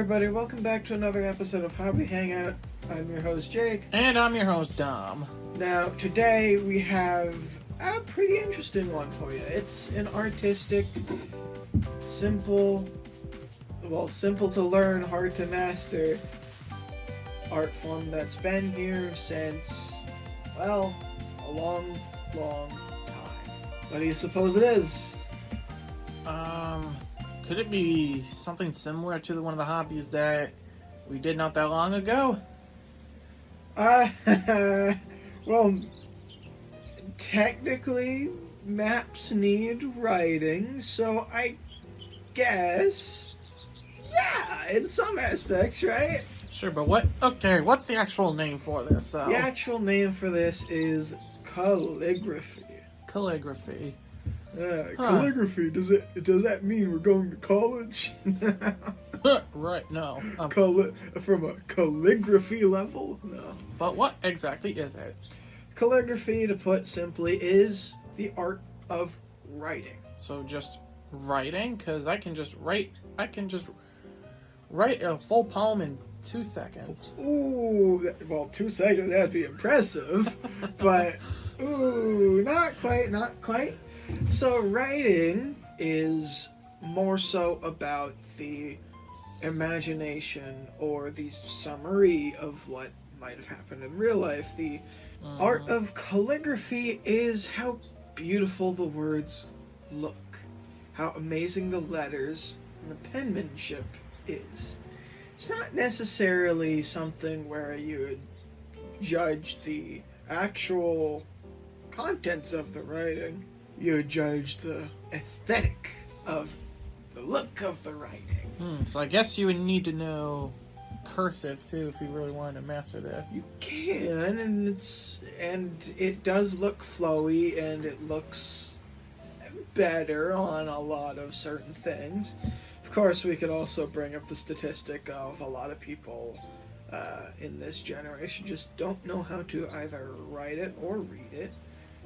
everybody, welcome back to another episode of Hobby Hangout. I'm your host Jake. And I'm your host Dom. Now, today we have a pretty interesting one for you. It's an artistic, simple to learn, hard to master art form that's been here since, well, a long, long time. What do you suppose it is? Could it be something similar to one of the hobbies that we did not that long ago? Well, technically, maps need writing, so I guess, yeah, in some aspects, right? Sure, but what's the actual name for this, though? The actual name for this is calligraphy. Calligraphy. Calligraphy, does that mean we're going to college? Right, no. From a calligraphy level? No. But what exactly is it? Calligraphy, to put simply, is the art of writing. So just writing? Because I can just write a full poem in 2 seconds. Ooh, 2 seconds, that'd be impressive. But, not quite. So writing is more so about the imagination or the summary of what might have happened in real life. The art of calligraphy is how beautiful the words look, how amazing the letters and the penmanship is. It's not necessarily something where you would judge the actual contents of the writing. You would judge the aesthetic of the look of the writing. So I guess you would need to know cursive too if you really wanted to master this. You can, and it does look flowy, and it looks better on a lot of certain things. Of course, we could also bring up the statistic of a lot of people in this generation just don't know how to either write it or read it.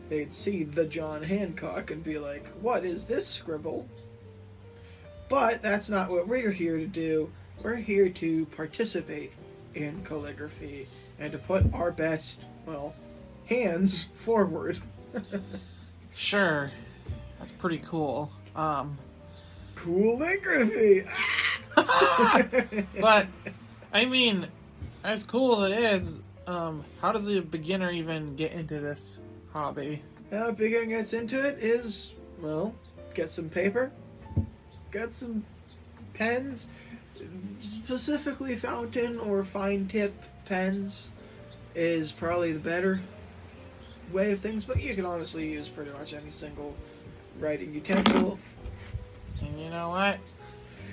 They'd see the John Hancock and be like, what is this scribble? But that's not what we're here to do. We're here to participate in calligraphy and to put our best, hands forward. Sure. That's pretty cool. Calligraphy! But, I mean, as cool as it is, how does a beginner even get into this hobby? How a beginner gets into it is, get some paper, get some pens, specifically fountain or fine tip pens is probably the better way of things, but you can honestly use pretty much any single writing utensil. And you know what?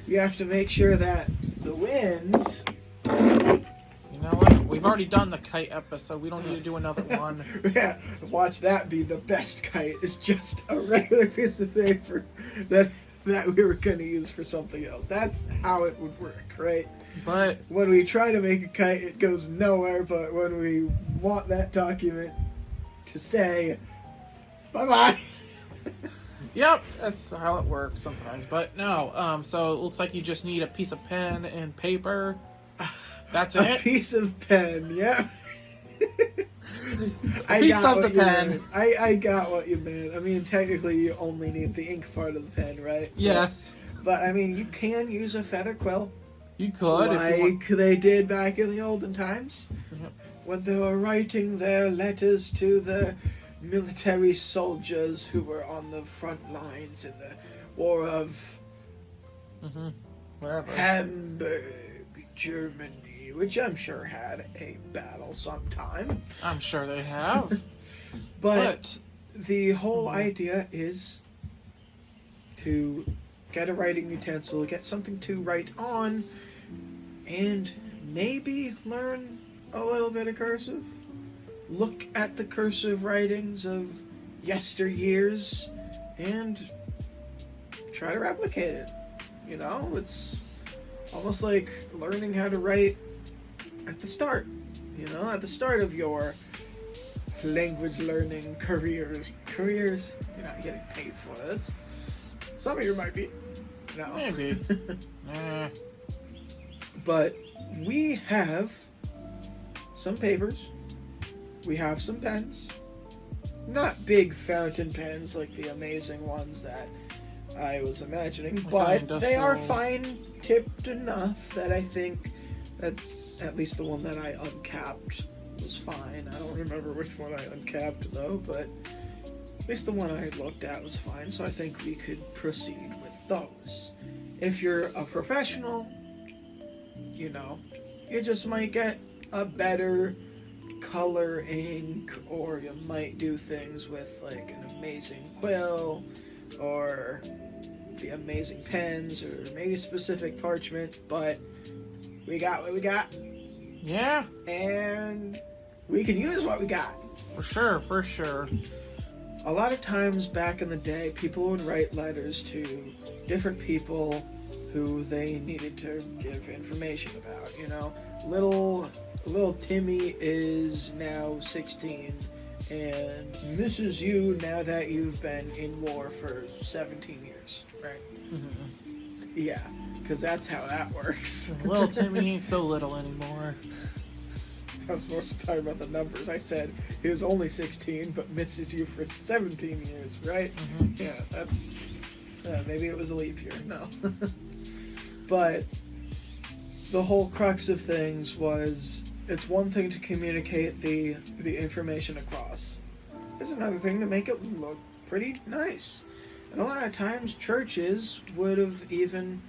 You have to make sure that the wind... You know what? We've already done the kite episode. We don't need to do another one. Yeah, watch that be the best kite. It's just a regular piece of paper that we were going to use for something else. That's how it would work, right? But when we try to make a kite, it goes nowhere. But when we want that document to stay, bye-bye. Yep, that's how it works sometimes. But no, so it looks like you just need a piece of pen and paper. That's it? A piece of pen, yeah. A piece of the pen. I got what you meant. I mean, technically, you only need the ink part of the pen, right? Yes. But I mean, you can use a feather quill. You could, if you want. They did back in the olden times. Yep. When they were writing their letters to the military soldiers who were on the front lines in the War of Hamburg, Germany, which I'm sure had a battle sometime. I'm sure they have. But the whole idea is to get a writing utensil, get something to write on, and maybe learn a little bit of cursive. Look at the cursive writings of yesteryears and try to replicate it. You know, it's almost like learning how to write at the start. You know, at the start of your language learning careers. You're not getting paid for this. Some of you might be. No. Maybe. But we have some papers. We have some pens. Not big fountain pens like the amazing ones that I was imagining, but they are fine tipped enough that I think that at least the one that I uncapped was fine. I don't remember which one I uncapped though, but at least the one I looked at was fine, so I think we could proceed with those. If you're a professional, you know, you just might get a better color ink, or you might do things with like an amazing quill, or the amazing pens, or maybe specific parchment, but we got what we got. Yeah. And we can use what we got. For sure. A lot of times back in the day, people would write letters to different people who they needed to give information about. You know, little Timmy is now 16 and misses you now that you've been in war for 17 years, right? Mm-hmm. Yeah, because that's how that works. Little Timmy ain't so little anymore. I was more talking about the numbers. I said he was only 16, but misses you for 17 years, right? Mm-hmm. Yeah, that's... maybe it was a leap year. No. But the whole crux of things was, it's one thing to communicate the information across. It's another thing to make it look pretty nice. And a lot of times churches would have even,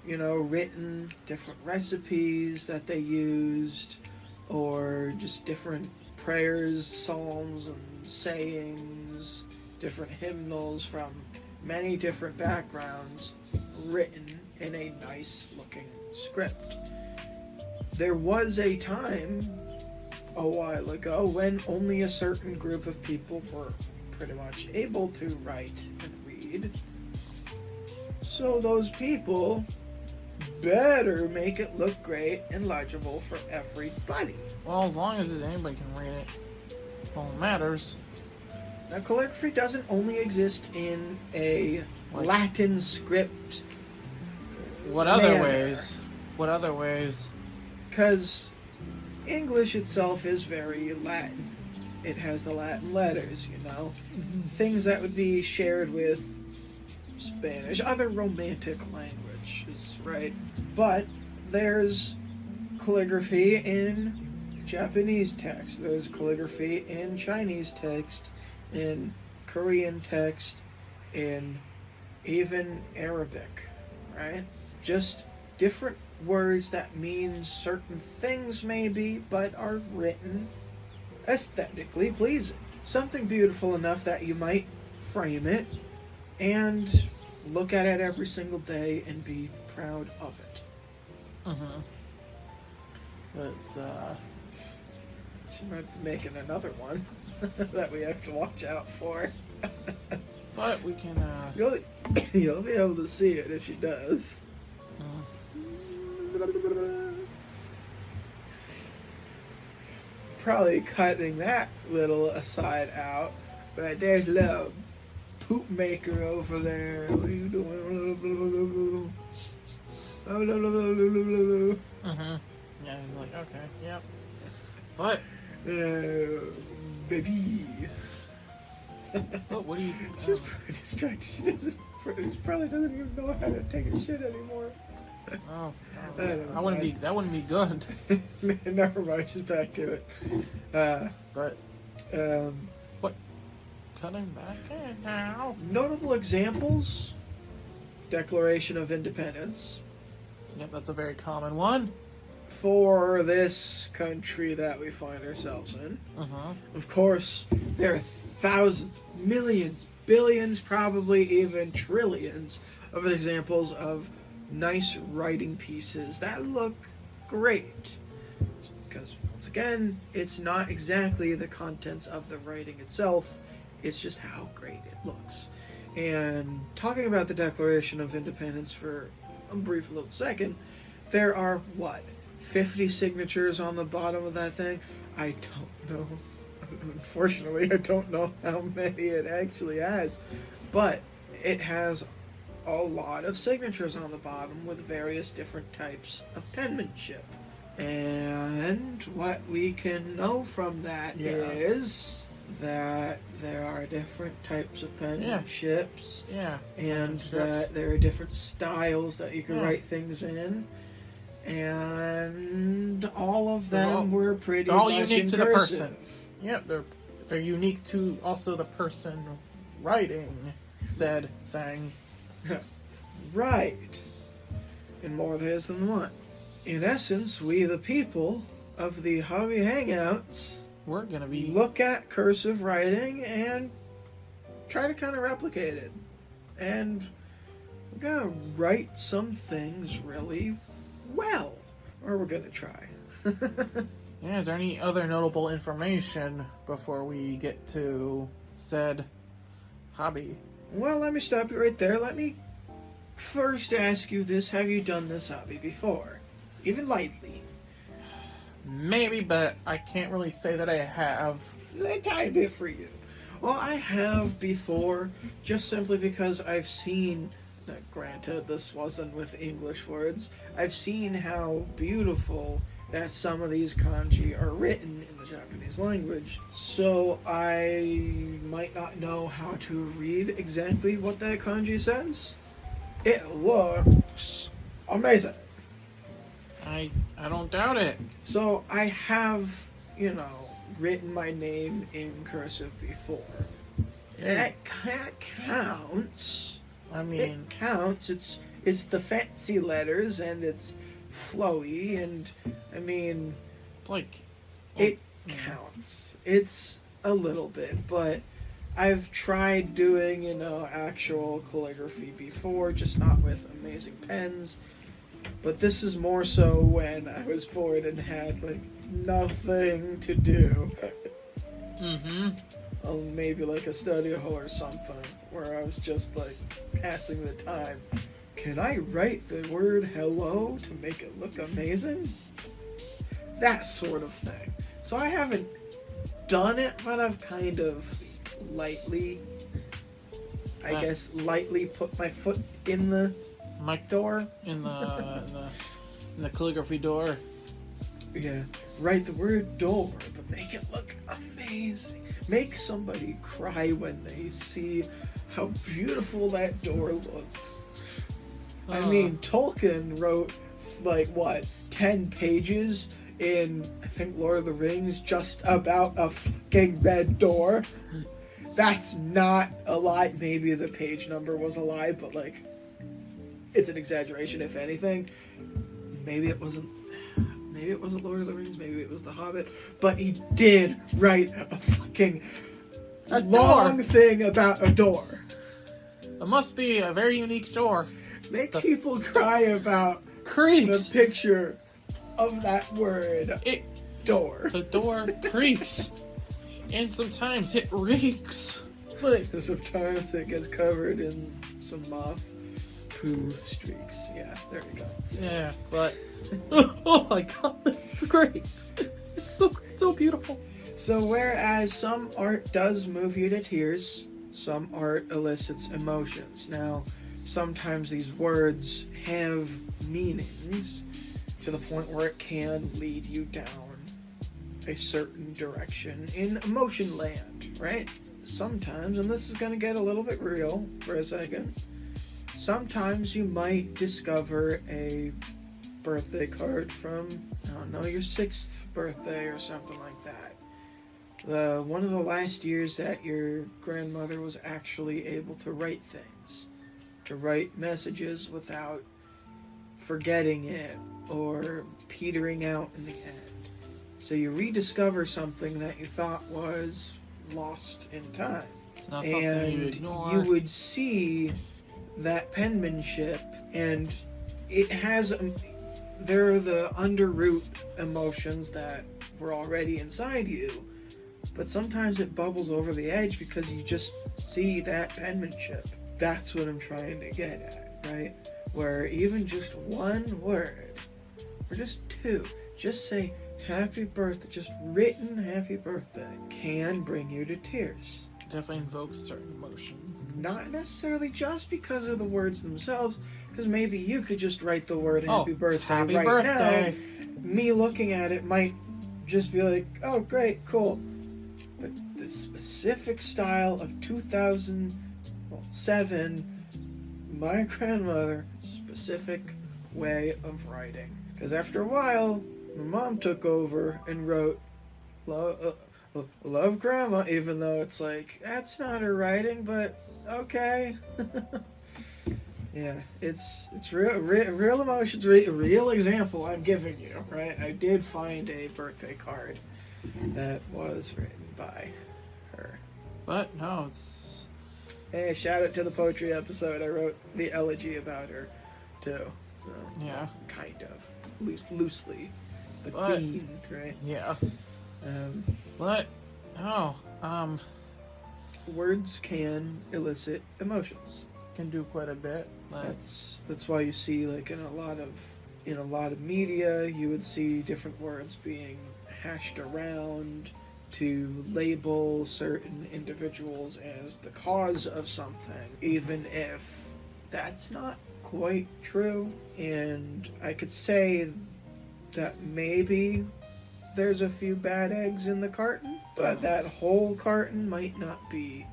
you know, written different recipes that they used, or just different prayers, psalms, and sayings, different hymnals from many different backgrounds written in a nice looking script. There was a time a while ago when only a certain group of people were pretty much able to write and read. So those people better make it look great and legible for everybody. Well, as long as anybody can read it, all that matters. Now, calligraphy doesn't only exist in a Latin script. What other ways? What other ways? Because English itself is very Latin. It has the Latin letters, you know. Mm-hmm. Things that would be shared with Spanish, other romantic languages, right? But there's calligraphy in Japanese text. There's calligraphy in Chinese text, in Korean text, in even Arabic, right? Just different words that mean certain things maybe, but are written aesthetically pleasing. Something beautiful enough that you might frame it and look at it every single day and be proud of it. Mm-hmm. It's, She might be making another one that we have to watch out for. but we can, You'll be able to see it if she does. Probably cutting that little aside out, but there's a little poop maker over there. What are you doing? mm-hmm. Yeah, he's like, okay, yep. But, baby. but what do you... She's probably distracted. She probably doesn't even know how to take a shit anymore. Oh, that wouldn't be good. Never mind, she's back to it. But what? Cutting back in now. Notable examples: Declaration of Independence. Yep, that's a very common one for this country that we find ourselves in. Of course, there are thousands, millions, billions, probably even trillions of examples of nice writing pieces that look great. Because, once again, it's not exactly the contents of the writing itself, it's just how great it looks. And talking about the Declaration of Independence for a brief little second, there are, 50 signatures on the bottom of that thing? I don't know. Unfortunately, I don't know how many it actually has. But it has a lot of signatures on the bottom with various different types of penmanship. And what we can know from that is that there are different types of penmanships. Yeah. And that there are different styles that you can write things in. And all of them were pretty all much unique in to cursive. the person. Yeah, they're unique to also the person writing said thing. Right. In more ways than one. In essence, we the people of the Hobby Hangouts we're gonna be look at cursive writing and try to kind of replicate it. And we're gonna write some things really well. Or we're gonna try. Yeah, is there any other notable information before we get to said hobby? Well, let me stop you right there. Let me first ask you this. Have you done this hobby before? Even lightly? Maybe, but I can't really say that I have. A tiny bit for you. Well, I have before, just simply because I've seen, granted this wasn't with English words, I've seen how beautiful that some of these kanji are written in the Japanese language. So I might not know how to read exactly what that kanji says. It looks amazing. I don't doubt it. So I have, written my name in cursive before. That counts. I mean, It counts. It's the fancy letters and it's flowy and it's like it counts. It's a little bit, but I've tried doing, actual calligraphy before, just not with amazing pens. But this is more so when I was bored and had, nothing to do. Maybe, a study hall or something, where I was just, passing the time. Can I write the word hello to make it look amazing? That sort of thing. So I haven't done it, but I've kind of lightly put my foot in the door. In the calligraphy door. Yeah. Write the word door, but make it look amazing. Make somebody cry when they see how beautiful that door looks. Tolkien wrote 10 pages in, I think, Lord of the Rings just about a fucking red door. That's not a lie. Maybe the page number was a lie, but it's an exaggeration if anything. Maybe it wasn't Lord of the Rings, maybe it was The Hobbit, but he did write a fucking long thing about a door. It must be a very unique door. Make people cry about creaks. The picture of that word. Door. The door creaks. And sometimes it reeks. Sometimes it gets covered in some moth poo streaks. Yeah, there you go. Yeah, but oh my god, that's great. It's so beautiful. So whereas some art does move you to tears, some art elicits emotions. Now, sometimes these words have meanings to the point where it can lead you down a certain direction in emotion land, right? Sometimes, and this is going to get a little bit real for a second, sometimes you might discover a birthday card from, your 6th birthday or something like that. One of the last years that your grandmother was actually able to write things, to write messages without forgetting it or petering out in the end. So you rediscover something that you thought was lost in time. It's not something you ignore. You would see that penmanship, and it has there are the underroot emotions that were already inside you, but sometimes it bubbles over the edge because you just see that penmanship. That's what I'm trying to get at, right? Where even just one word, or just two, just say happy birthday, just written happy birthday, can bring you to tears. definitely invokes certain emotion. Not necessarily just because of the words themselves, because maybe you could just write the word happy birthday happy right birthday. now. Me looking at it might just be like, oh, great, cool. But the specific style of 2007, my grandmother, specific way of writing. Because after a while, my mom took over and wrote, love grandma, even though it's like, that's not her writing, but okay. Yeah, it's real emotions, real example I'm giving you, right? I did find a birthday card that was written by her. But no, it's... Hey, shout out to the poetry episode. I wrote the elegy about her, too. So, yeah. Kind of. Loosely. The but, queen, right? Yeah. But, no, words can elicit emotions. Can do quite a bit. But... That's why you see, like, in a lot of media, you would see different words being hashed around to label certain individuals as the cause of something, even if that's not quite true. And I could say that maybe there's a few bad eggs in the carton, but that whole carton might not be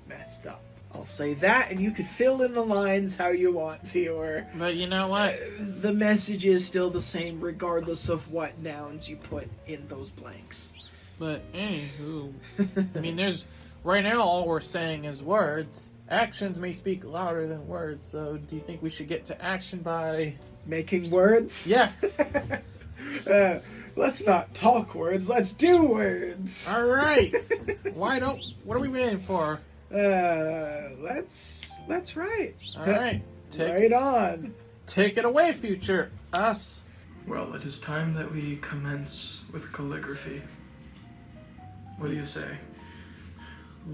messed up. I'll say that, and you could fill in the lines how you want, viewer. But you know what? The message is still the same regardless of what nouns you put in those blanks. But anywho, I mean, there's... Right now, all we're saying is words. Actions may speak louder than words, so do you think we should get to action by... Making words? Yes! Let's not talk words, let's do words! Alright! What are we waiting for? Let's write. Alright. Right on. Take it away, future us. Well, it is time that we commence with calligraphy. What do you say?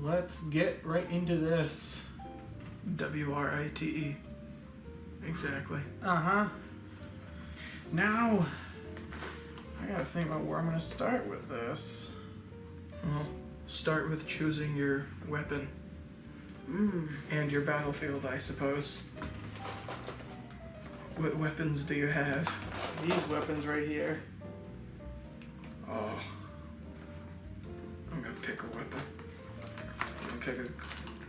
Let's get right into this. WRITE. Exactly. Uh-huh. Now, I gotta think about where I'm gonna start with this. Well, start with choosing your weapon. And your battlefield, I suppose. What weapons do you have? These weapons right here. Oh. I'm gonna pick a weapon. I'm gonna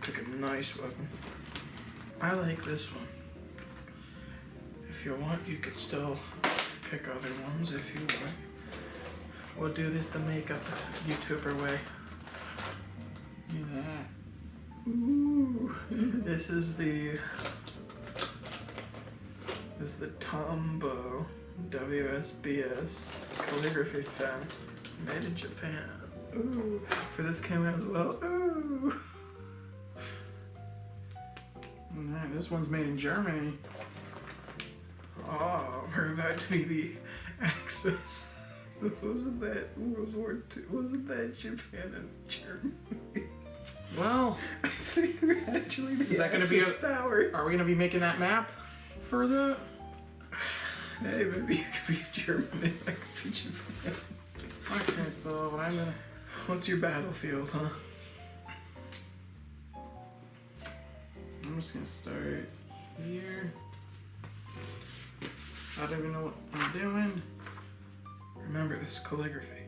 pick a nice weapon. I like this one. If you want, you could still pick other ones if you want. We'll do this the makeup YouTuber way. Yeah. Ooh. This is the Tombow WSBS calligraphy pen made in Japan. Ooh. For this camera as well. Ooh. Man, this one's made in Germany. Oh, we're about to be the Axis. Wasn't that World War II? Wasn't that Japan and Germany? Well, I think we're actually the Axis power. Are we gonna be making that map for the? Hey, maybe you could be Germany. I could be Japan. Okay, so what I'm gonna. What's your battlefield, huh? I'm just gonna start here. I don't even know what I'm doing. Remember this calligraphy.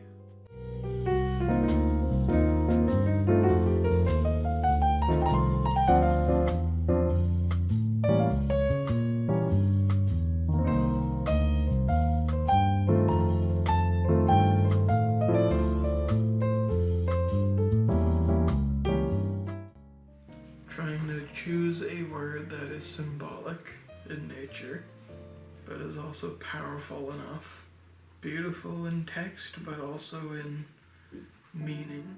Trying to choose a word that is symbolic in nature, but is also powerful enough. Beautiful in text, but also in meaning.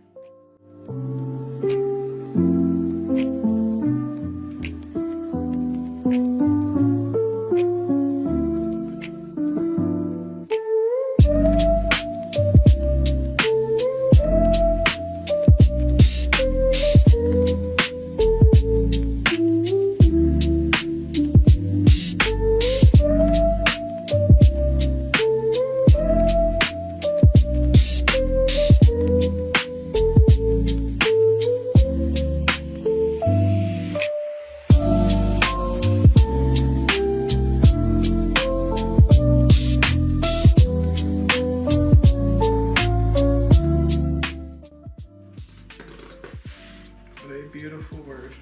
beautiful word.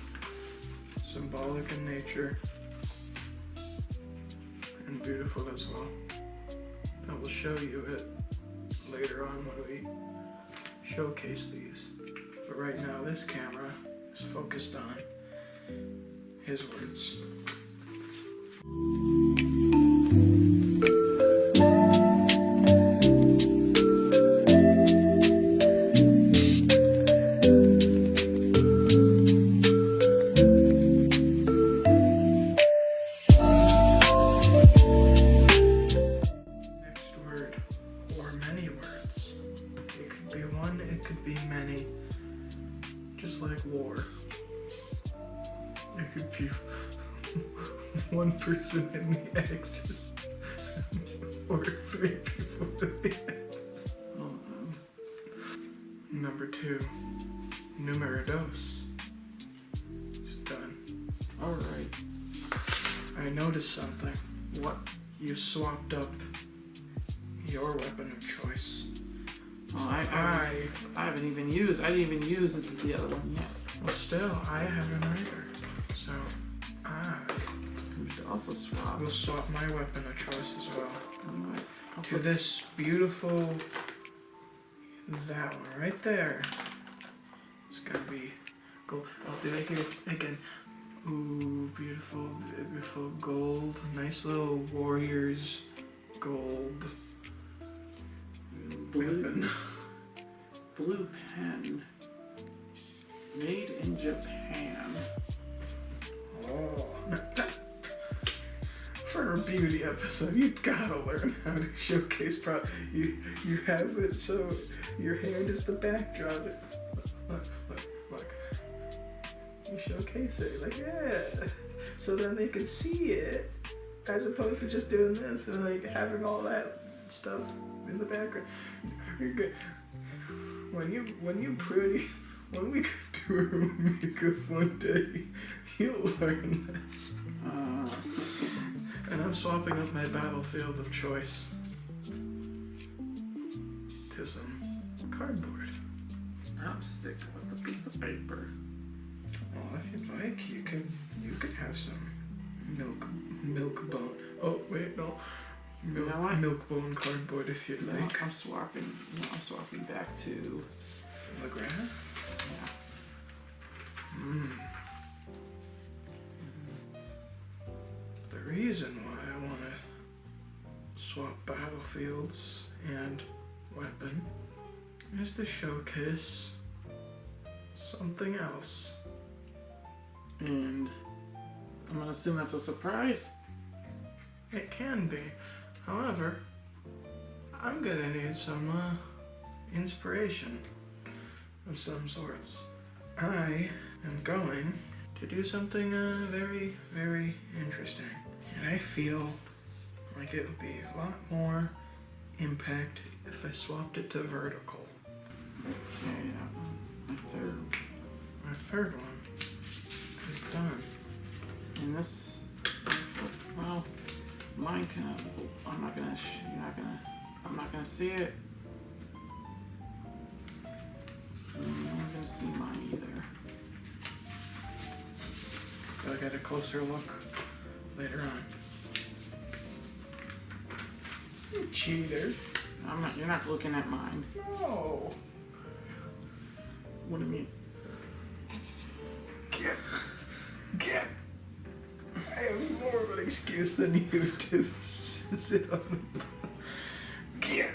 Symbolic in nature. And beautiful as well. I will show you it later on when we showcase these. But right now this camera is focused on his words. Next word, or many words. It could be one, it could be many. Just like war. It could be one person in the X's or 3 people in the X's. Number 2, numero dos. It's done. Alright. I noticed something. What? You swapped up your weapon of choice. Oh, I didn't even use the other one yet. Well, still, I haven't either. So, I We should also swap. will swap my weapon of choice as well. Alright. I'll To put- this beautiful, that one right there. It's gotta be gold. Oh, did I hear it again? Ooh, beautiful, beautiful gold. Nice little warriors gold weapon. Blue pen. Made in Japan. Oh. For a beauty episode, you gotta learn how to showcase You have it so your hand is the backdrop. Look. You showcase it, like, yeah. So then they can see it, as opposed to just doing this and like having all that stuff in the background. You're good. When we could do a makeup one day, you'll learn this. And I'm swapping up my battlefield of choice to some cardboard. I'm sticking with the piece of paper. Well, if you'd like, you could have some milk bone. Oh wait, no, You know what? milk bone cardboard if you'd No, like. I'm swapping back to McGrath. yeah. The reason why I want to swap battlefields and weapon is to showcase something else. And I'm gonna assume that's a surprise. It can be. However, I'm gonna need some inspiration of some sorts. I am going to do something very, very interesting. And I feel like it would be a lot more impact if I swapped it to vertical. Okay, my third My third one is done. and this, well, mine can. I'm not gonna see it. No one's gonna see mine either. I'll get a closer look later on. You cheater. You're not looking at mine. No. What do you mean? Get. I have more of an excuse than you to sit on the. Get.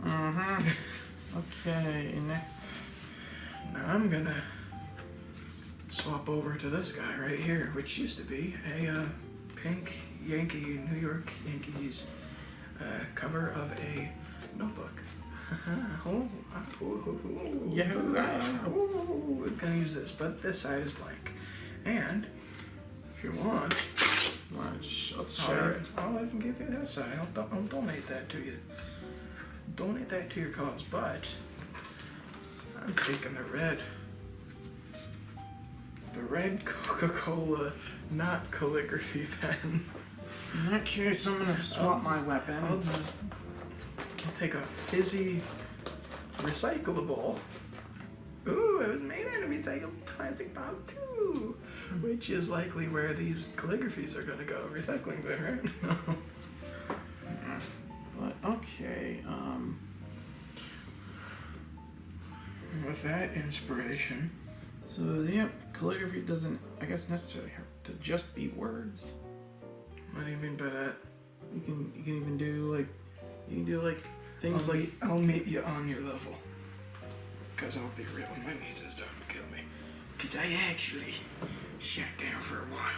Mm-hmm. Okay, next. Now I'm gonna swap over to this guy right here, which used to be a pink New York Yankees cover of a notebook. Yeah. We're gonna use this, but this side is blank. And if you want, Let's share it. I'll even give you that side. I'll donate that to you. Donate that to your cause, but I'm taking the red. The red Coca-Cola, not calligraphy pen. In that case, I'm gonna swap my weapon. I'll take a fizzy recyclable. Ooh, it was made out of recycled plastic bottle too. Which is likely where these calligraphies are gonna go. Recycling bin, right? But okay, With that inspiration. so yeah, calligraphy doesn't, I guess, necessarily have to just be words. What do you mean by that? You can even do like things I'll meet you on your level. Cause I'll be real, my niece is starting to kill me. Cause I actually sat down for a while.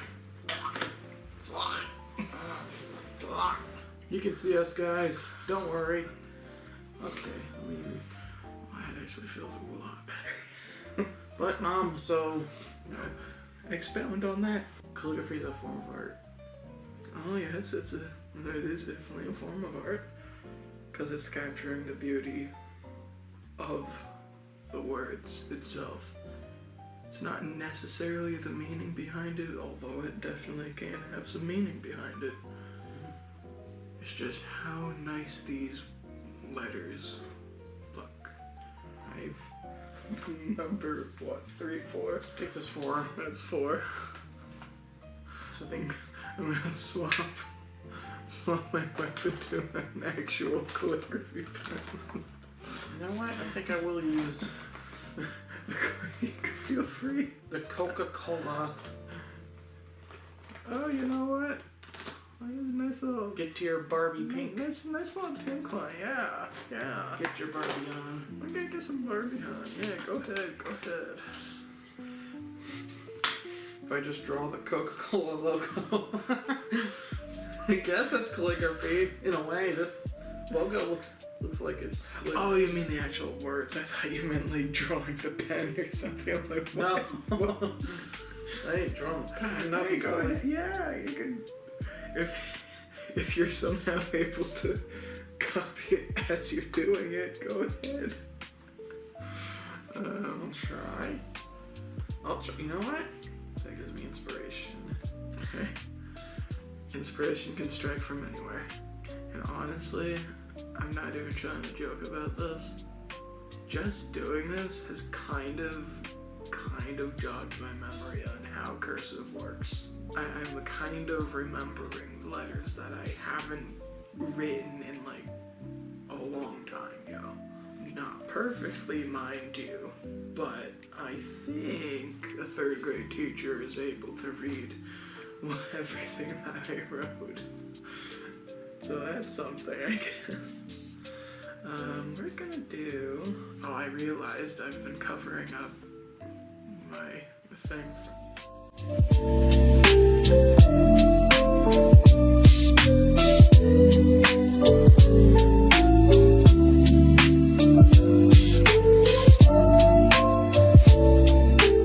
You can see us, guys. Don't worry. Okay, My head actually feels a lot better. but so Expound on that. calligraphy is a form of art. Oh yes, it is definitely a form of art. Cause it's capturing the beauty of the words itself. It's not necessarily the meaning behind it, although it definitely can have some meaning behind it. It's just how nice these letters look. Number what? 3, 4? This is 4. That's 4. So I think I'm gonna swap my weapon to an actual calligraphy pen. you know what? I think I will use Feel free. the Coca-Cola. Oh, you know what? That was a nice little. Get to your Barbie pink. Nice little pink one. Yeah. Get your Barbie on. I'm gonna get some Barbie on. Yeah, go ahead. If I just draw the Coca-Cola logo, I guess that's calligraphy in a way. This logo looks like it's. Oh, you mean the actual words? I thought you meant like drawing the pen or something like that. No, I ain't drawing the pen. There you go. Yeah, you can. If you're somehow able to copy it as you're doing it, go ahead. I'll try. You know what? That gives me inspiration. Okay. Inspiration can strike from anywhere. And honestly, I'm not even trying to joke about this. Just doing this has kind of jogged my memory on how cursive works. I'm kind of remembering letters that I haven't written in like a long time, Not perfectly, mind you, but I think a 3rd grade teacher is able to read everything that I wrote. So that's something, I guess. We're gonna do. Oh, I realized I've been covering up the thing.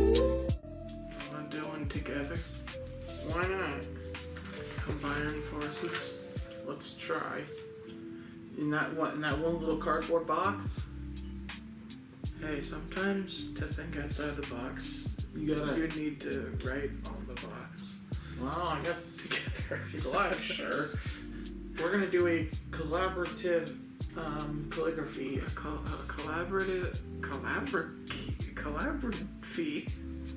I'm gonna do one together. Why not? Combine forces. Let's try. In that one little cardboard box. Hey, sometimes to think outside the box, You need to write on the box. Well, I guess Together. if you like, sure. We're gonna do a collaborative calligraphy. Calligraphy.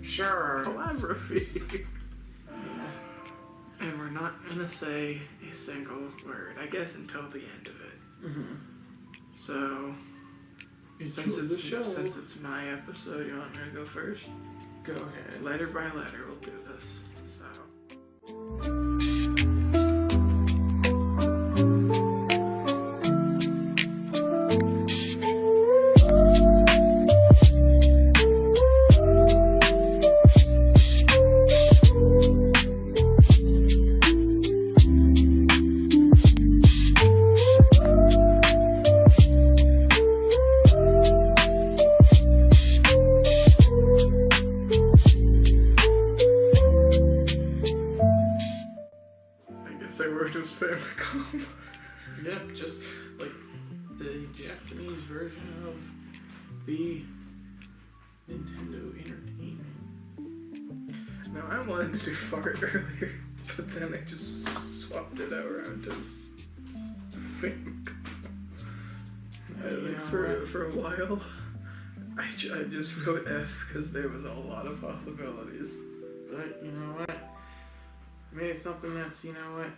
Sure. Calligraphy. And we're not gonna say a single word, I guess, until the end of it. Mm-hmm. So, Enjoy the show. since it's my episode, you want me to go first? Go ahead. Letter by letter, we'll do this. So. Say word is Famicom. Yep, just like the Japanese version of the Nintendo Entertainment. Now I wanted to do fart earlier, but then I just swapped it out around to Famicom. For a while, I I just wrote F because there was a lot of possibilities. But you know what? I made something that's, you know what,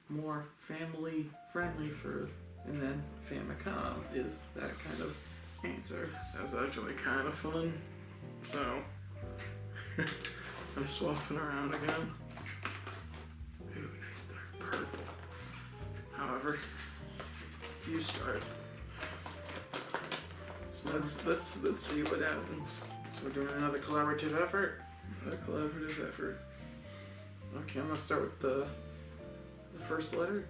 more family friendly for, and then Famicom is that kind of answer. That's actually kind of fun. So, I'm swapping around again. Ooh, nice dark purple. However, you start. So let's see what happens. So we're doing another collaborative effort. A collaborative effort. Okay, I'm gonna start with the first letter.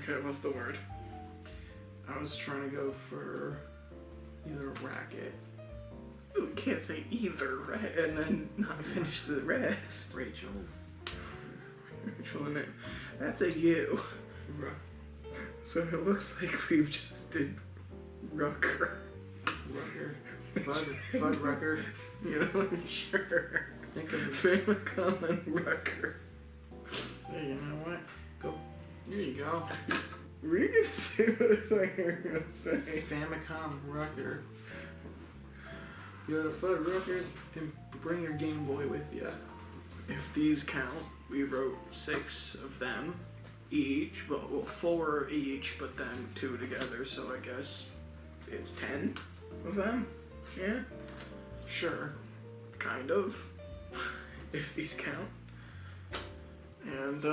Okay, what's the word? I was trying to go for either racket. You can't say either, right? And then not finish the rest. Rachel. Rachel and it. That's a U. So it looks like we just did Rucker. Rucker. Fud Rucker. You know, sure. Think of Famicom and Rucker. Hey, you know what? Go. Here you go. Were you gonna say what I thought you were gonna say? Famicom Rucker. You go to Fud Ruckers and bring your Game Boy with you. If these count, we wrote 6 of them each, well 4 each, but then 2 together, so I guess it's 10 of them. Yeah? Sure. Kind of. If these count. And,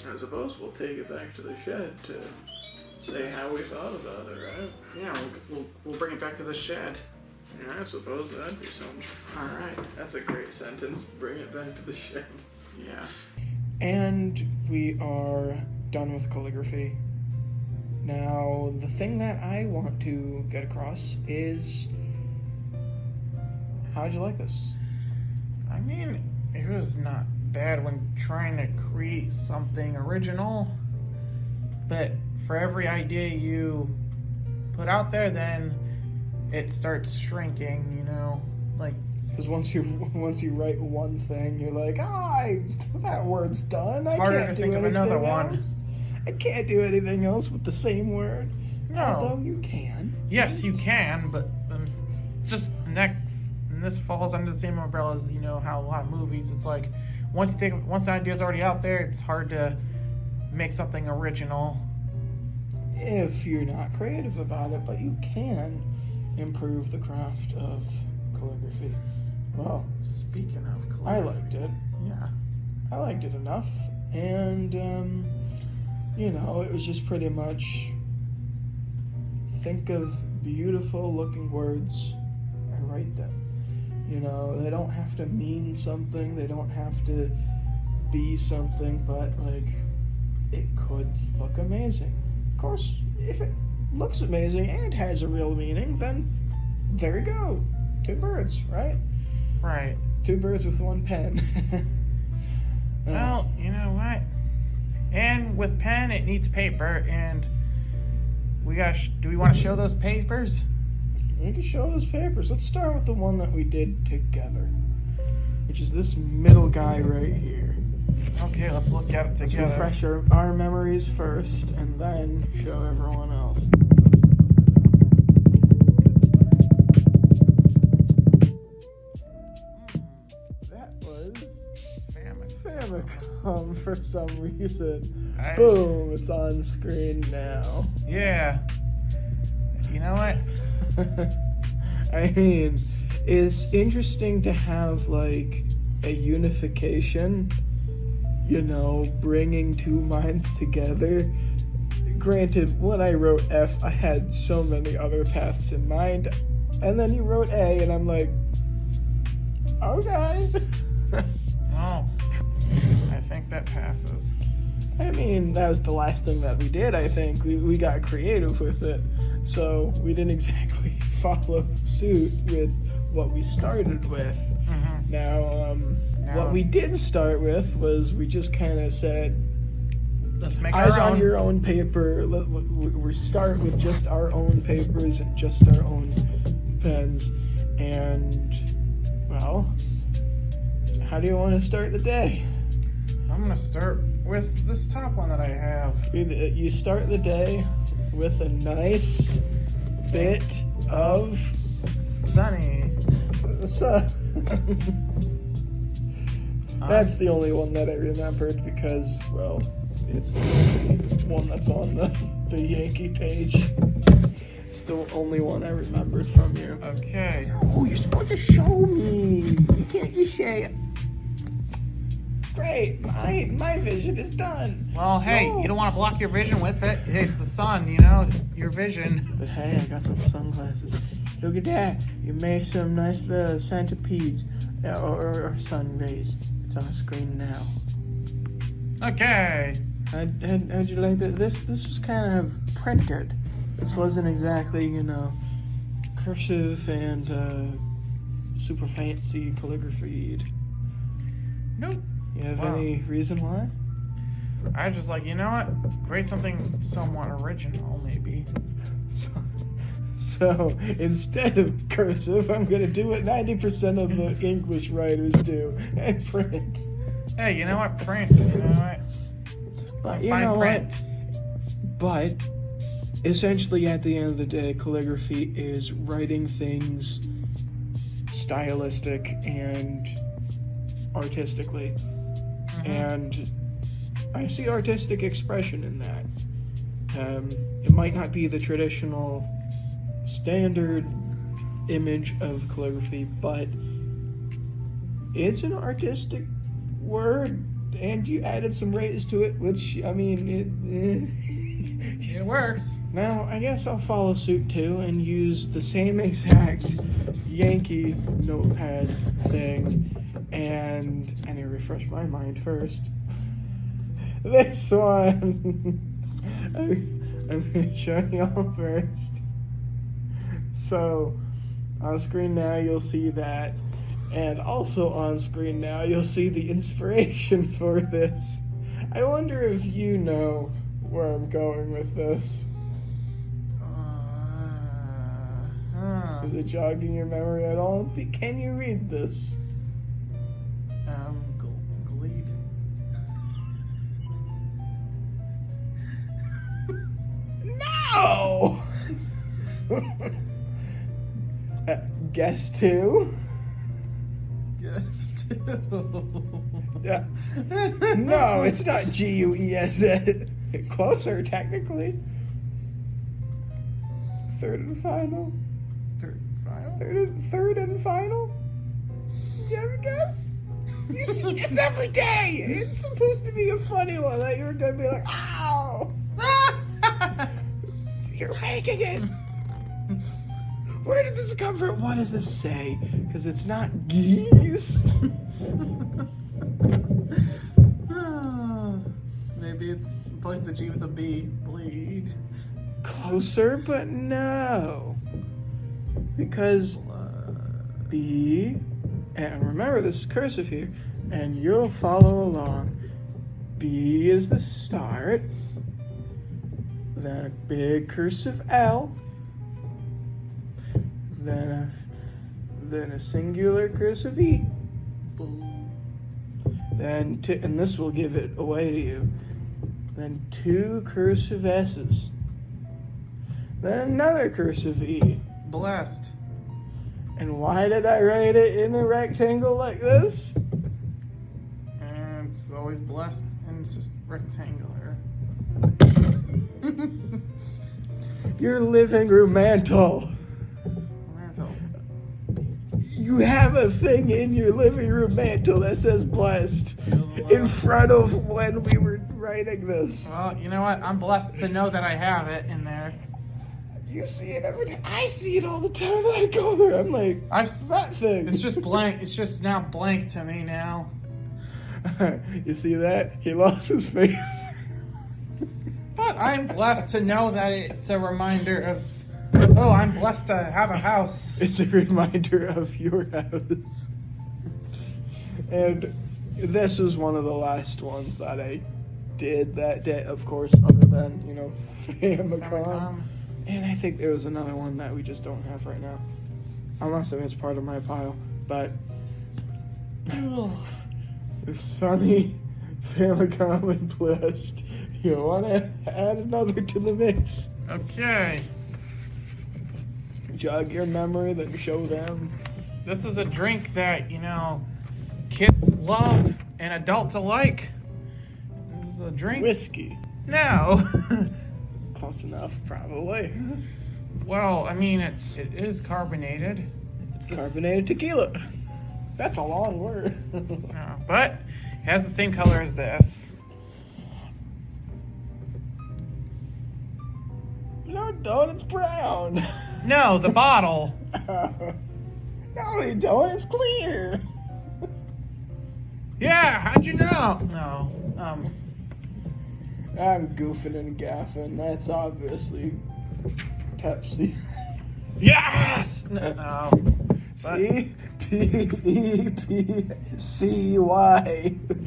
I suppose we'll take it back to the shed to say how we thought about it, right? Yeah, we'll bring it back to the shed. Yeah, I suppose that'd be something. Alright. That's a great sentence. Bring it back to the shed. Yeah. And we are done with calligraphy. Now, the thing that I want to get across is, how'd you like this? I mean, it was not bad when trying to create something original, but for every idea you put out there, then it starts shrinking, you know, like, because once you write one thing, you're like, that word's done. I harder can't to do think of anything another else. I can't do anything else with the same word. No. Although you can. Yes, you can, but just and this falls under the same umbrella as, you know, how a lot of movies, it's like, once the idea's already out there, it's hard to make something original. If you're not creative about it, but you can improve the craft of calligraphy. Well, Speaking of calligraphy. I liked it. Yeah. I liked it enough. And, you know, it was just pretty much think of beautiful looking words and write them. You know, they don't have to mean something, they don't have to be something, but, like, it could look amazing. Of course, if it looks amazing and has a real meaning, then there you go. 2 birds, right? Right. 2 birds with 1 pen. Well, you know what? And with pen, it needs paper, and do we want to show those papers? We can show those papers. Let's start with the one that we did together, which is this middle guy right here. Okay, let's look at it together. Let's refresh our memories first, and then show everyone else. That was Famicom for some reason. Boom, it's on screen now. Yeah. You know what? I mean, it's interesting to have, like, a unification, you know, bringing 2 minds together. Granted, when I wrote F, I had so many other paths in mind, and then you wrote A, and I'm like, okay. Oh, I think that passes. I mean, that was the last thing that we did, I think. We got creative with it. So we didn't exactly follow suit with what we started with. Mm-hmm. Now, what we did start with was we just kind of said, let's make eyes our on own. your own paper. We start with just our own papers and just our own pens. And, well, how do you want to start the day? I'm gonna start with this top one that I have. You start the day with a nice bit of Sunny. sun. That's the only one that I remembered because, well, it's the one that's on the Yankee page. It's the only one I remembered from you. Okay. Oh, you're supposed to show me. You can't just say, great, my vision is done. Well, hey, No. you don't want to block your vision with it. It's the sun, your vision. But hey, I got some sunglasses. Look at that. You made some nice little centipedes or sun rays. It's on screen now. Okay. How'd you like that? This was kind of printed. This wasn't exactly, cursive and super fancy calligraphy. Nope. You have Wow. any reason why? I was just like, you know what? Create something somewhat original, maybe. So instead of cursive, I'm going to do what 90% of the English writers do and print. Hey, you know what? Print. You know what? But you Fine know print. what? But essentially, at the end of the day, calligraphy is writing things stylistic and artistically. Mhm. And I see artistic expression in that. It might not be the traditional standard image of calligraphy, but it's an artistic word, and you added some rays to it, which, I mean, It works. Now, I guess I'll follow suit too and use the same exact Yankee notepad thing, and I need to refresh my mind first. This one, I'm going to show y'all first. So, on screen now you'll see that, and also on screen now you'll see the inspiration for this. I wonder if you know where I'm going with this. Is it jogging your memory at all? Can you read this? Gleed. No! Guess two? Yes. Yeah. No, it's not Guess. Closer, technically. Third and final? Third and final? You have a guess? You see this every day! It's supposed to be a funny one that you're gonna be like, ow! You're faking it! Where did this come from? What does this say? Because it's not geese. Maybe it's replace the G with a B. Bleed. Closer, but no. Because B, and remember this is cursive here, and you'll follow along. B is the start, then a big cursive L, then a singular cursive E, then and this will give it away to you. Then two cursive S's, then another cursive E. Blessed. And why did I write it in a rectangle like this? And it's always blessed and it's just rectangular. Your living room mantle. Mantle. You have a thing in your living room mantle that says blessed in front of when we were writing this. Well, you know what? I'm blessed to know that I have it in there. You see it every day. I see it all the time when I go there. I'm like, that thing. It's just blank. It's just now blank to me now. You see that? He lost his faith. I'm blessed to know that it's a reminder of. Oh, I'm blessed to have a house. It's a reminder of your house. And this was one of the last ones that I did that day, of course, other than, Famicom. And I think there was another one that we just don't have right now. Unless it's part of my pile. But the Sunny Famicom and blessed. You want to add another to the mix? Okay. Jog your memory, then show them. This is a drink that, kids love and adults alike. This is a drink. Whiskey. No. Close enough, probably. Well, I mean, it is carbonated. It's Carbonated tequila. That's a long word. But it has the same color as this. No, don't. It's brown. No, the bottle. No, you don't. It's clear. Yeah, how'd you know? No. I'm goofing and gaffing. That's obviously Pepsi. Yes! No. See? Pepcy.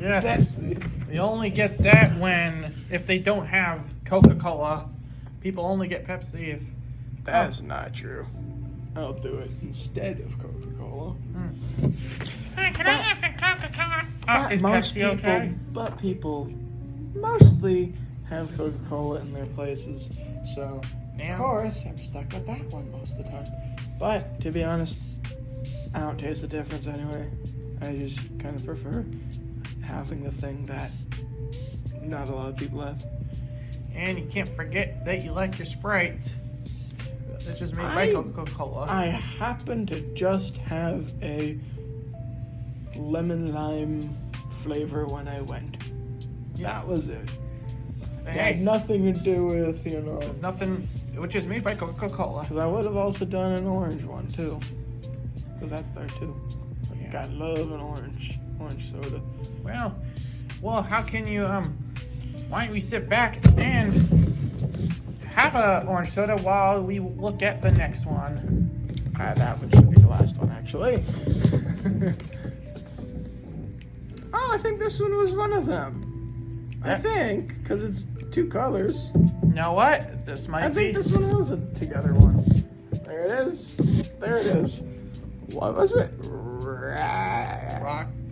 Yes. Pepsi. You only get that if they don't have Coca-Cola. People only get Pepsi if... That's not true. I'll do it instead of Coca-Cola. Hey, can I have some Coca-Cola? Is Pepsi okay? But people mostly have Coca-Cola in their places. So, Damn. of course, I'm stuck with that one most of the time. But, to be honest, I don't taste the difference anyway. I just kind of prefer having the thing that not a lot of people have. And you can't forget that you like your Sprite. That's just made by Coca-Cola. I happen to just have a lemon lime flavor when I went. Yeah. That was it. It Hey, had nothing to do with, there's nothing, which is made by Coca-Cola. Because I would have also done an orange one too. Because that's there too. Yeah. I love an orange soda. Well, how can you, why don't we sit back and have a orange soda while we look at the next one? That one should be the last one, actually. Oh, I think this one was one of them. I think, because it's two colors. You know what? This might be. I think this one was a together one. There it is. There it is. What was it?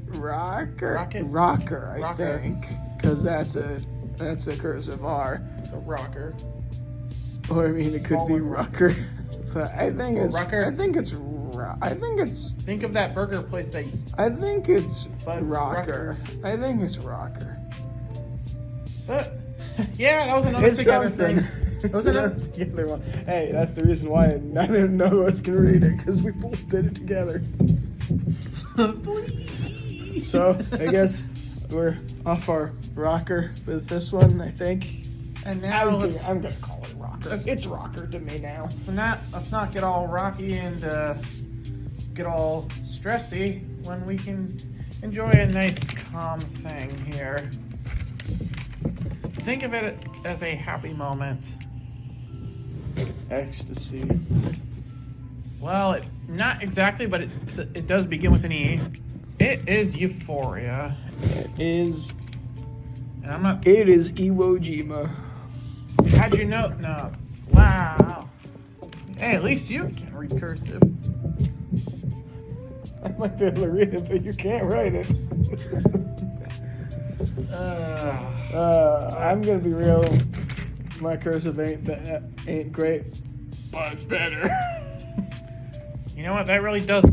Rocker, I think. Because that's a cursive R. It's a rocker. Or I mean, it could be Rucker. But I think it's. Rucker? I think it's. Think of that burger place that. I think it's Fud Rocker. Ruckers. I think it's Rocker. But yeah, that was another It's together something. thing. That was It's another. a together one. Hey, that's the reason why neither of us can read it, because we both did it together. Please. So I guess we're off our rocker with this one, I think. And now I'm gonna call it Rocker. It's Rocker to me now. So now let's not get all rocky and get all stressy when we can enjoy a nice calm thing here. Think of it as a happy moment. Ecstasy. Well, not exactly, but it does begin with an E. It is euphoria. It is. And I'm not. It is Iwo Jima. How'd you know? No. Wow. Hey, at least you can read cursive. I might be able to read it, but you can't write it. I'm gonna be real. My cursive ain't great, but it's better. You know what? That really does.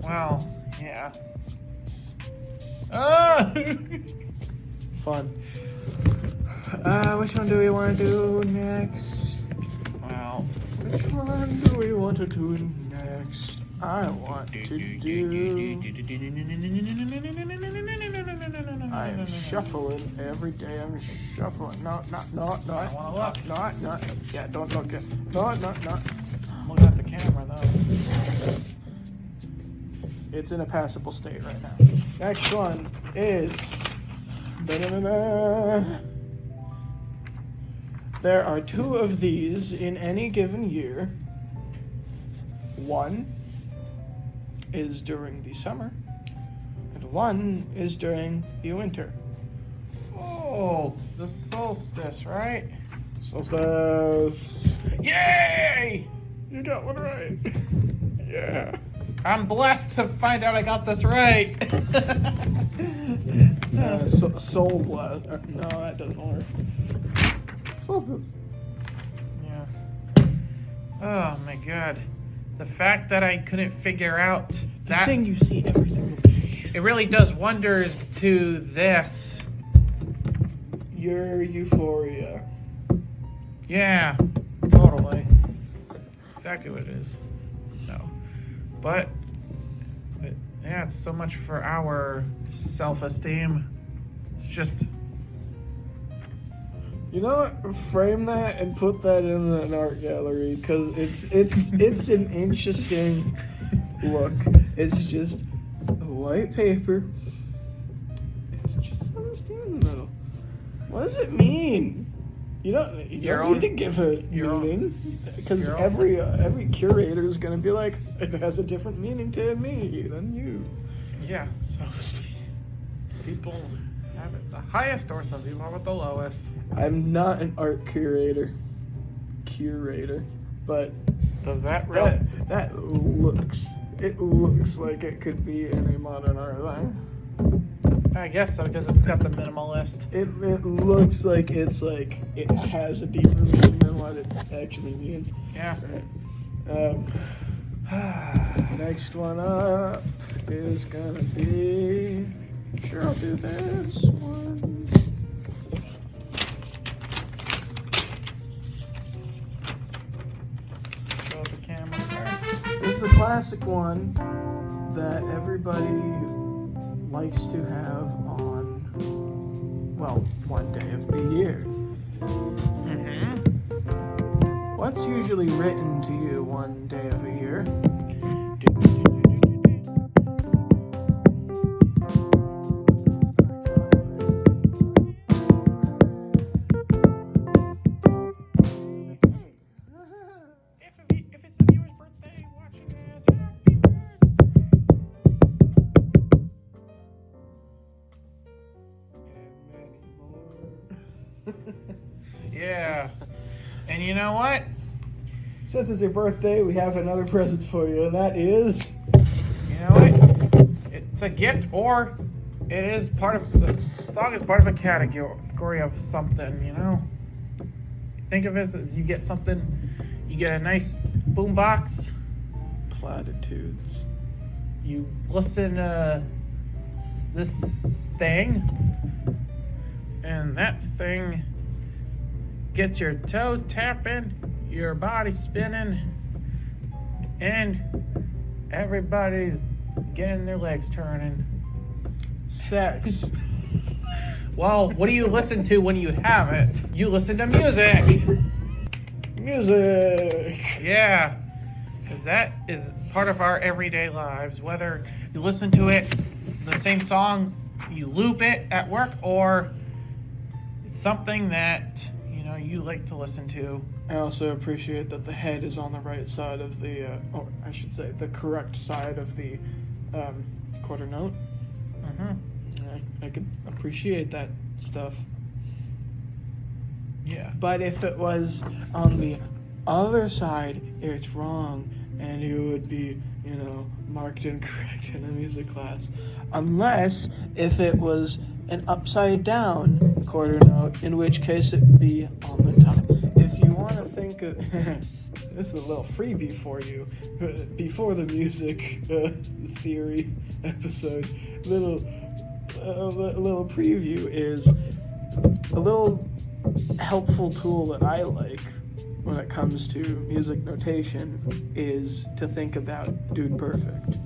Well, yeah. Fun. Which one do we want to do next? Well, Which one do we want to do next? I want to do. I am shuffling every day. I'm shuffling. No. Yeah, don't look at. No. look at the camera though. It's in a passable state right now. Next one is. there are 2 of these in any given year. One is during the summer, and one is during the winter. Oh, the solstice, right? Solstice. Yay! You got one right. Yeah. I'm blessed to find out I got this right. Soul blast. No, that doesn't work. Solstice. Yes. Oh my god. The fact that I couldn't figure out that thing you see every single day. it really does wonders to this. Your euphoria. Yeah, totally. Exactly what it is. No. But yeah, it's so much for our self-esteem. It's just You know what? Frame that and put that in an art gallery because it's an interesting look. It's just white paper. It's just self-esteem in the middle. What does it mean? You don't need to give it meaning because every curator is going to be like, it has a different meaning to me than you. yeah. Self-esteem. People have it the highest, or some people have it the lowest. I'm not an art curator, but Does that really? that looks like it could be in a modern art line. I guess so, because it's got the minimalist. It looks like it has a deeper meaning than what it actually means. Yeah. Next one up is gonna be. Sure, I'll do this one. Show the camera there. This is a classic one that everybody likes to have on, well, one day of the year. Mm-hmm. What's usually written to you one day of a year? If it's the viewer's birthday watching this, happy birthday! Yeah. And you know what? Since it's your birthday, we have another present for you, and that is. You know what? It's a gift, or it is part of the song is part of a category of something. You know. Think of it as you get something. You get a nice boombox. Platitudes. You listen to this thing, and that thing gets your toes tapping, your body spinning, and everybody's getting their legs turning. Sex. Well, what do you listen to when you have it? You listen to music. Music. Yeah, because that is part of our everyday lives. Whether you listen to it, the same song, you loop it at work, or it's something that you like to listen to. I also appreciate that the head is on the right side of the, or I should say, the correct side of the quarter note. Mm-hmm. I could appreciate that stuff. Yeah. But if it was on the other side, it's wrong, and you would be, marked incorrect in a music class. Unless if it was an upside down quarter note, in which case it would be on the top. If you want to think of this is a little freebie for you before the music theory episode. Little preview is a little helpful tool that I like when it comes to music notation is to think about Dude Perfect.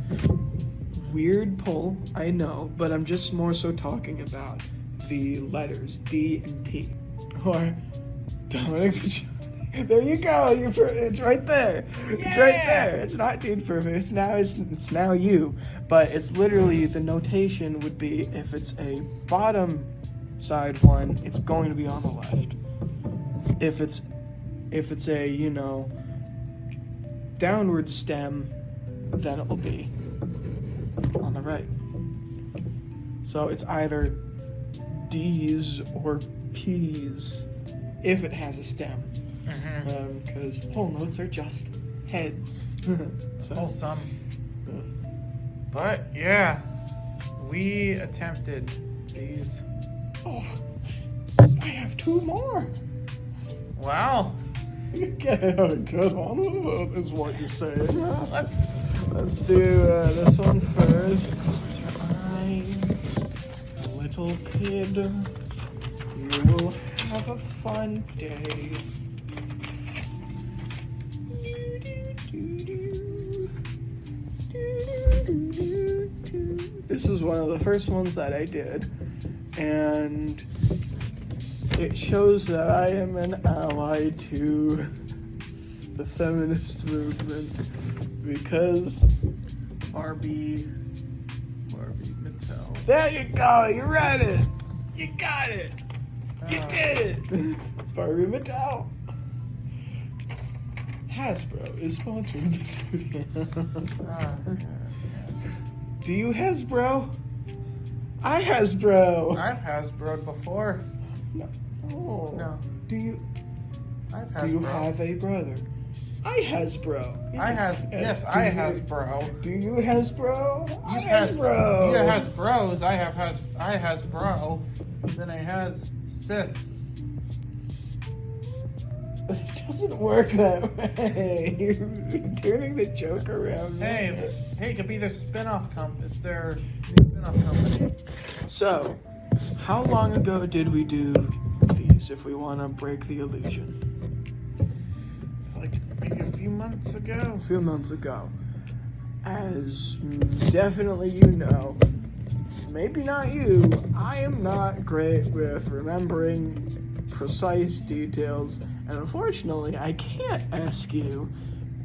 Weird pull, I know, but I'm just more so talking about the letters D and P. Or Dominic Pachoni. There you go. It's right there. It's right there. It's not Dude Perfect. It's now you. But it's literally the notation would be if it's a bottom side one, it's going to be on the left. if it's a, you know, downward stem, then it'll be on the right. So it's either D's or P's if it has a stem. Because whole notes are just heads. So, Wholesome. But yeah, we attempted these. Oh, I have 2 more. Wow. Get on with it, is what you're saying. Let's do this one first. I, little kid, you will have a fun day. This was one of the first ones that I did, and it shows that I am an ally to the feminist movement because Barbie Mattel. there you go, you read it, you got it, you did it. Barbie Mattel. Hasbro is sponsoring this video. Do you Hasbro? I Hasbro. I've Hasbro'd before. No. Oh. No. Do you I've Do you Hasbro. have a brother? I Hasbro. Yes, I Hasbro. Do you Hasbro? I You Hasbro. has bros. I has bro. Then I has sis. It doesn't work that way. You're turning the joke around. Hey, it could be their spin-off It's their spin-off company. So, how long ago did we do these? If we want to break the illusion, Like maybe a few months ago. a few months ago. As definitely you know, maybe not you. I am not great with remembering precise details, and unfortunately, I can't ask you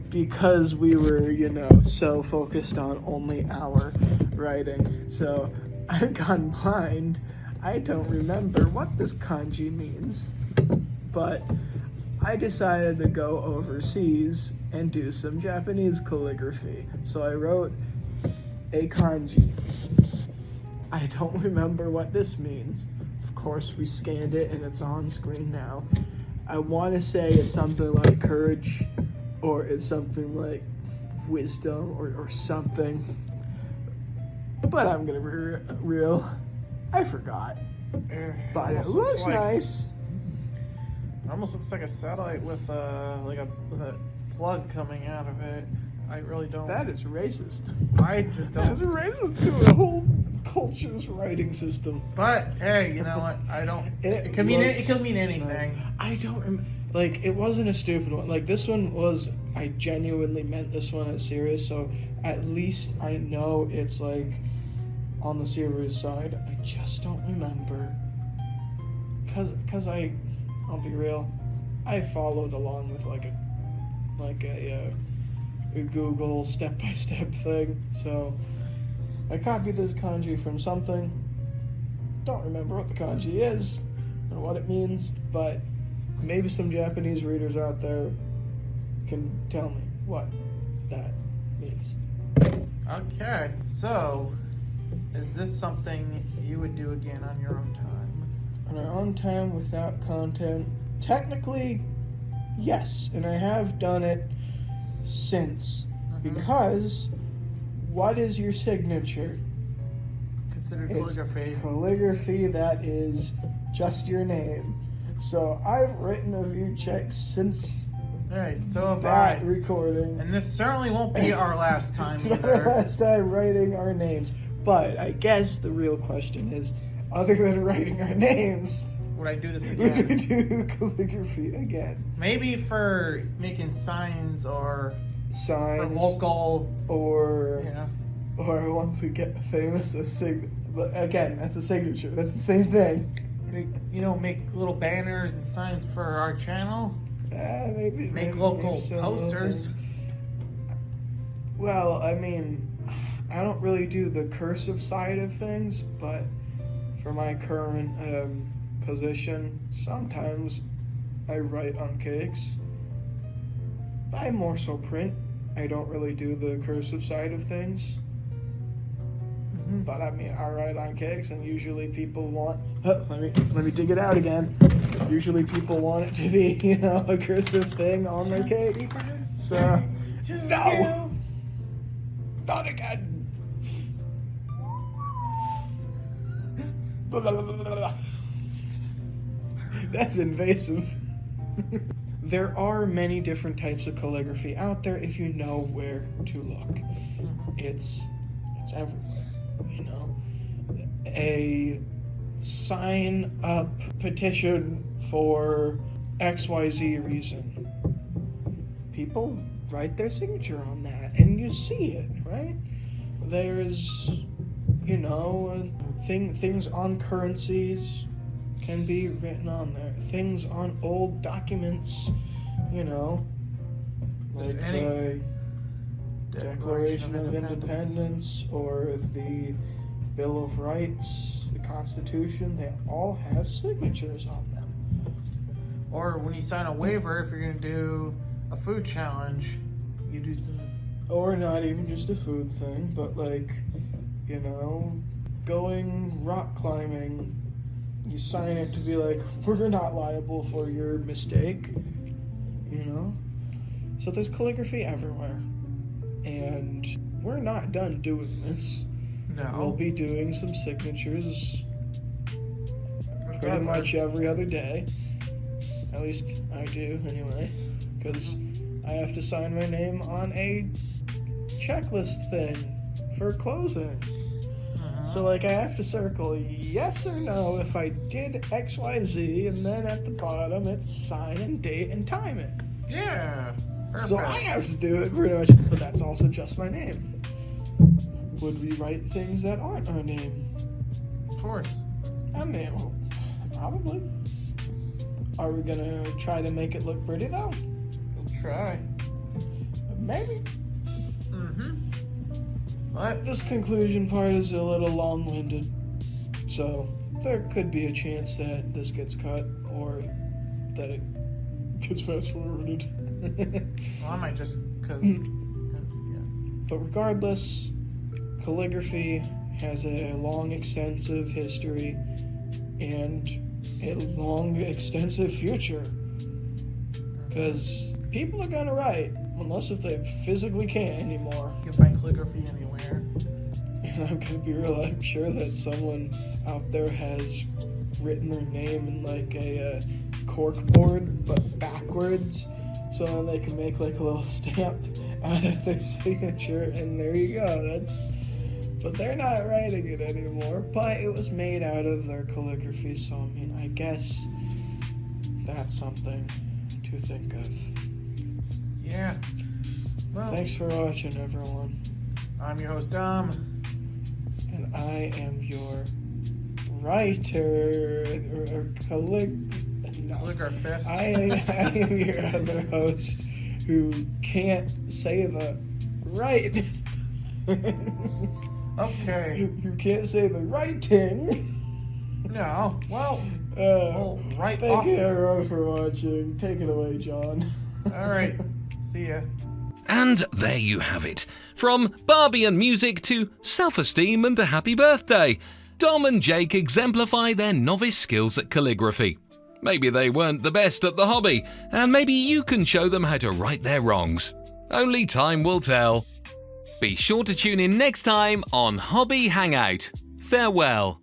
because we were, you know, so focused on only our writing. So I've gone blind. I don't remember what this kanji means, but I decided to go overseas and do some Japanese calligraphy. So I wrote a kanji. I don't remember what this means. Of course, we scanned it and it's on screen now. I want to say it's something like courage, or it's something like wisdom, or something. But I'm gonna be real. I forgot. But it looks like, nice. It almost looks like a satellite with a plug coming out of it. I really don't. That is racist. I just That's don't. racist to a whole culture's writing system. But hey, you know what? I don't. It could mean anything. Nice. I don't like. It wasn't a stupid one. Like this one was. I genuinely meant this one as serious. So at least I know it's like on the serious side. I just don't remember. Cause I'll be real. I followed along with like a Google step-by-step thing. So I copied this kanji from something. Don't remember what the kanji is and what it means, but maybe some Japanese readers out there can tell me what that means. Okay, so is this something you would do again on your own time? On our own time without content? Technically, yes, and I have done it since. Because what is your signature? Considered It's calligraphy. calligraphy, that is just your name. So I've written a few checks since Alright, so have that I. recording. And this certainly won't be our last time It's not either. our last time writing our names. But I guess the real question is, other than writing our names, Would I do this would we again? do calligraphy again? Maybe for making signs or for Signs, local. or Yeah. or once we get famous, but again, that's a signature. That's the same thing. Make little banners and signs for our channel. Maybe Make maybe local some little posters. things. Well, I mean, I don't really do the cursive side of things, but for my current position, sometimes I write on cakes. I more so print. I don't really do the cursive side of things. But I mean, I write on cakes, and usually people want. Let me dig it out again. Usually people want it to be, you know, a cursive thing on their cake. So no, not again. That's invasive. There are many different types of calligraphy out there if you know where to look. It's everywhere, you know. A sign up petition for XYZ reason. People write their signature on that and you see it, right? There's, you know, things on currencies can be written on there. Things on old documents, you know, like the Declaration of Independence or the Bill of Rights, the Constitution, they all have signatures on them. Or when you sign a waiver, if you're going to do a food challenge, you do some... Or not even just a food thing, but like, you know, going rock climbing, you sign it to be like, we're not liable for your mistake, you know? So there's calligraphy everywhere. And we're not done doing this. No. We'll be doing some signatures pretty much every other day. At least I do, anyway. Because I have to sign my name on a checklist thing for closing. So, like, I have to circle yes or no if I did XYZ, and then at the bottom it's sign and date and time it. Yeah. Perfect. So I have to do it pretty much, but that's also just my name. Would we write things that aren't our name? Of course. I mean, well, probably. Are we gonna try to make it look pretty, though? We'll try. Maybe. What? This conclusion part is a little long-winded, so there could be a chance that this gets cut or that it gets fast-forwarded. Well, I might just, because, yeah. But regardless, calligraphy has a long, extensive history and a long, extensive future. Because people are gonna write, unless if they physically can't anymore. You can find calligraphy anywhere. And I'm gonna be real, I'm sure that someone out there has written their name in like a cork board, but backwards, so then they can make like a little stamp out of their signature, and there you go. But they're not writing it anymore, but it was made out of their calligraphy, so I mean, I guess that's something to think of. Yeah. Well, thanks for watching, everyone. I'm your host, Dom. And I am your writer, or calligraphist. I am your other host who can't say the right. Okay. Who can't say the writing. No. Well, right thank off. you everyone for watching. Take it away, John. All right. See ya. And there you have it. From Barbie and music to self-esteem and a happy birthday, Dom and Jake exemplify their novice skills at calligraphy. Maybe they weren't the best at the hobby, and maybe you can show them how to right their wrongs. Only time will tell. Be sure to tune in next time on Hobby Hangout. Farewell.